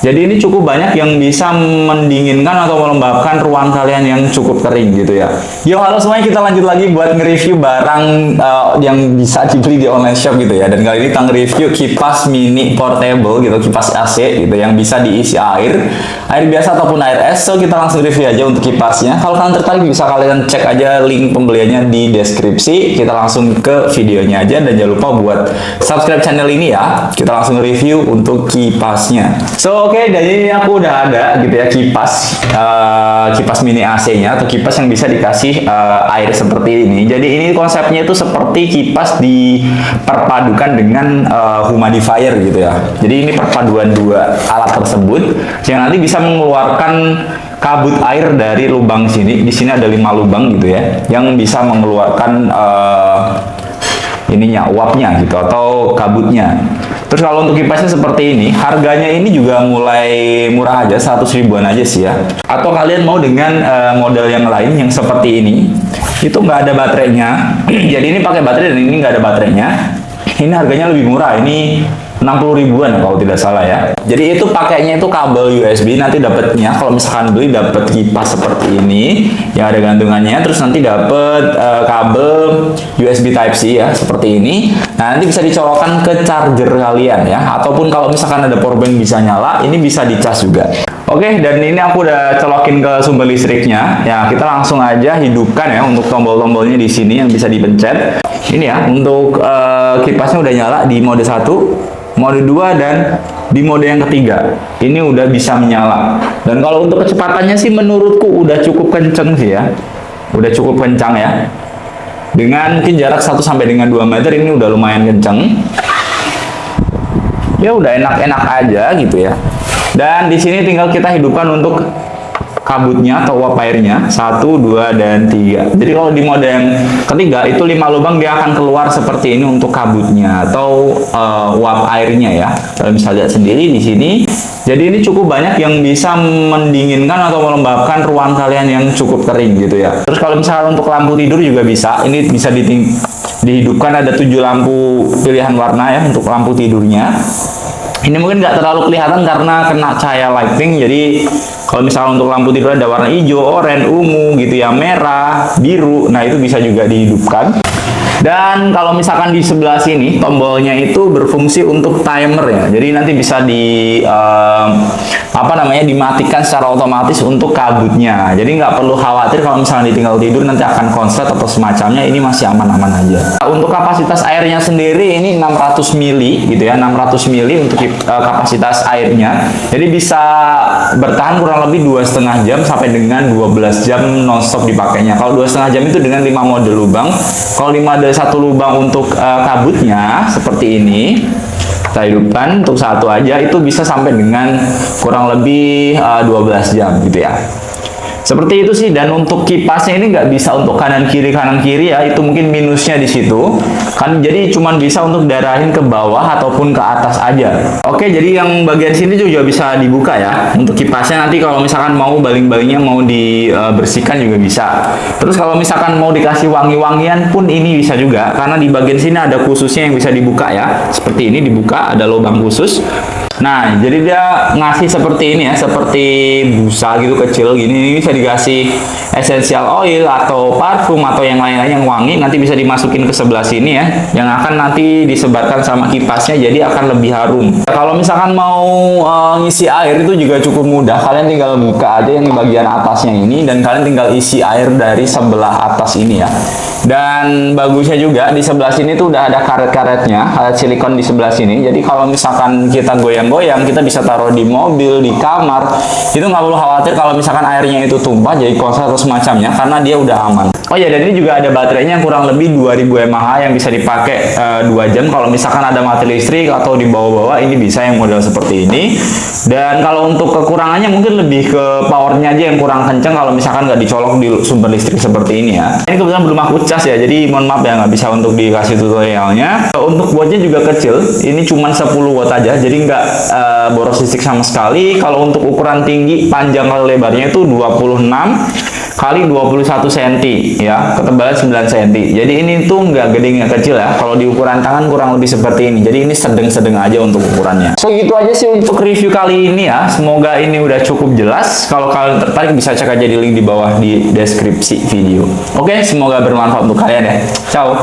Jadi ini cukup banyak yang bisa mendinginkan atau melembabkan ruang kalian yang cukup kering gitu ya. Yo, halo semuanya, kita lanjut lagi buat nge-review barang yang bisa dibeli di online shop gitu ya. Dan kali ini kita nge-review kipas mini portable gitu, kipas AC gitu yang bisa diisi air biasa ataupun air es. So kita langsung review aja untuk kipasnya. Kalau kalian tertarik bisa kalian cek aja link pembeliannya di deskripsi. Kita langsung ke videonya aja dan jangan lupa buat subscribe channel ini ya. Kita langsung review untuk kipasnya. So oke, dan ini aku udah ada gitu ya kipas mini AC-nya atau kipas yang bisa dikasih air seperti ini. Jadi ini konsepnya itu seperti kipas diperpadukan dengan humidifier gitu ya. Jadi ini perpaduan dua alat tersebut yang nanti bisa mengeluarkan kabut air dari lubang sini. Di sini ada 5 lubang gitu ya, yang bisa mengeluarkan uapnya gitu atau kabutnya. Terus kalau untuk kipasnya seperti ini, harganya ini juga mulai murah aja, 100 ribuan aja sih ya. Atau kalian mau dengan model yang lain yang seperti ini, itu nggak ada baterainya. Jadi ini pakai baterai dan ini nggak ada baterainya. Ini harganya lebih murah, ini 60 ribuan kalau tidak salah ya. Jadi itu pakainya itu kabel USB, nanti dapatnya kalau misalkan beli dapat kipas seperti ini yang ada gantungannya, terus nanti dapat kabel USB Type C ya seperti ini. Nah, nanti bisa dicolokkan ke charger kalian ya, ataupun kalau misalkan ada powerbank bisa nyala, ini bisa dicas juga. Oke, dan ini aku udah colokin ke sumber listriknya. Ya, kita langsung aja hidupkan ya untuk tombol-tombolnya di sini yang bisa dipencet. Ini ya, untuk kipasnya udah nyala di mode 1, mode 2, dan di mode yang ketiga ini udah bisa menyala. Dan kalau untuk kecepatannya sih menurutku udah cukup kenceng sih ya, udah cukup kencang ya. Dengan mungkin jarak 1 sampai dengan 2 meter ini udah lumayan kenceng ya, udah enak-enak aja gitu ya. Dan di sini tinggal kita hidupkan untuk kabutnya atau uap airnya 1, 2, dan 3. Jadi kalau di mode yang ketiga itu 5 lubang dia akan keluar seperti ini untuk kabutnya atau uap airnya ya. Kalau bisa lihat sendiri di sini. Jadi ini cukup banyak yang bisa mendinginkan atau melembabkan ruang kalian yang cukup kering gitu ya. Terus kalau misalnya untuk lampu tidur juga bisa. Ini bisa dihidupkan, ada 7 lampu pilihan warna ya untuk lampu tidurnya. Ini mungkin nggak terlalu kelihatan karena kena cahaya lighting. Jadi kalau misalnya untuk lampu tidur ada warna hijau, oranye, ungu gitu ya, merah, biru. Nah itu bisa juga dihidupkan. Dan kalau misalkan di sebelah sini tombolnya itu berfungsi untuk timer ya. Jadi nanti bisa dimatikan secara otomatis untuk kabutnya. Jadi nggak perlu khawatir kalau misalnya ditinggal tidur nanti akan konslet atau semacamnya. Ini masih aman-aman aja. Untuk kapasitas airnya sendiri ini 600 mili gitu ya, 600 mili untuk kapasitas airnya. Jadi bisa bertahan kurang lebih 2,5 jam sampai dengan 12 jam nonstop dipakainya. Kalau 2,5 jam itu dengan 5 mode lubang. Kalau 5 ada 1 lubang untuk kabutnya seperti ini, kita hidupkan untuk 1 aja, itu bisa sampai dengan kurang lebih 12 jam gitu ya. Seperti itu sih. Dan untuk kipasnya ini nggak bisa untuk kanan kiri ya, itu mungkin minusnya di situ kan. Jadi cuman bisa untuk darahin ke bawah ataupun ke atas aja. Oke, jadi yang bagian sini juga bisa dibuka ya untuk kipasnya. Nanti kalau misalkan mau baling-balingnya mau dibersihkan juga bisa. Terus kalau misalkan mau dikasih wangi-wangian pun ini bisa juga, karena di bagian sini ada khususnya yang bisa dibuka ya. Seperti ini dibuka, ada lubang khusus. Nah, jadi dia ngasih seperti ini ya, seperti busa gitu kecil gini. Ini bisa dikasih essential oil atau parfum atau yang lain-lain yang wangi, nanti bisa dimasukin ke sebelah sini ya, yang akan nanti disebarkan sama kipasnya, jadi akan lebih harum. Kalau misalkan mau ngisi air itu juga cukup mudah, kalian tinggal buka aja yang di bagian atasnya ini dan kalian tinggal isi air dari sebelah atas ini ya. Dan bagusnya juga di sebelah sini tuh udah ada karet-karetnya, karet silikon di sebelah sini. Jadi kalau misalkan kita goyang-goyang, kita bisa taruh di mobil, di kamar, itu nggak perlu khawatir kalau misalkan airnya itu tumpah jadi konslet atau semacamnya, karena dia udah aman. Oh ya, dan ini juga ada baterainya yang kurang lebih 2000 mAh yang bisa dipakai 2 jam. Kalau misalkan ada mati listrik atau di bawah-bawah, ini bisa yang model seperti ini. Dan kalau untuk kekurangannya mungkin lebih ke powernya aja yang kurang kenceng kalau misalkan nggak dicolok di sumber listrik seperti ini ya. Ini kebetulan belum aku cas ya, jadi mohon maaf ya nggak bisa untuk dikasih tutorialnya. Untuk wattnya juga kecil, ini cuma 10 watt aja, jadi nggak boros listrik sama sekali. Kalau untuk ukuran tinggi, panjang kali lebarnya itu 26 kali 21 cm ya, ketebalan 9 cm. Jadi ini tuh nggak gede nggak kecil ya. Kalau di ukuran tangan kurang lebih seperti ini. Jadi ini sedang-sedang aja untuk ukurannya. So gitu aja sih untuk review kali ini ya. Semoga ini udah cukup jelas. Kalau kalian tertarik bisa cek aja di link di bawah di deskripsi video. Oke, semoga bermanfaat untuk kalian ya. Ciao.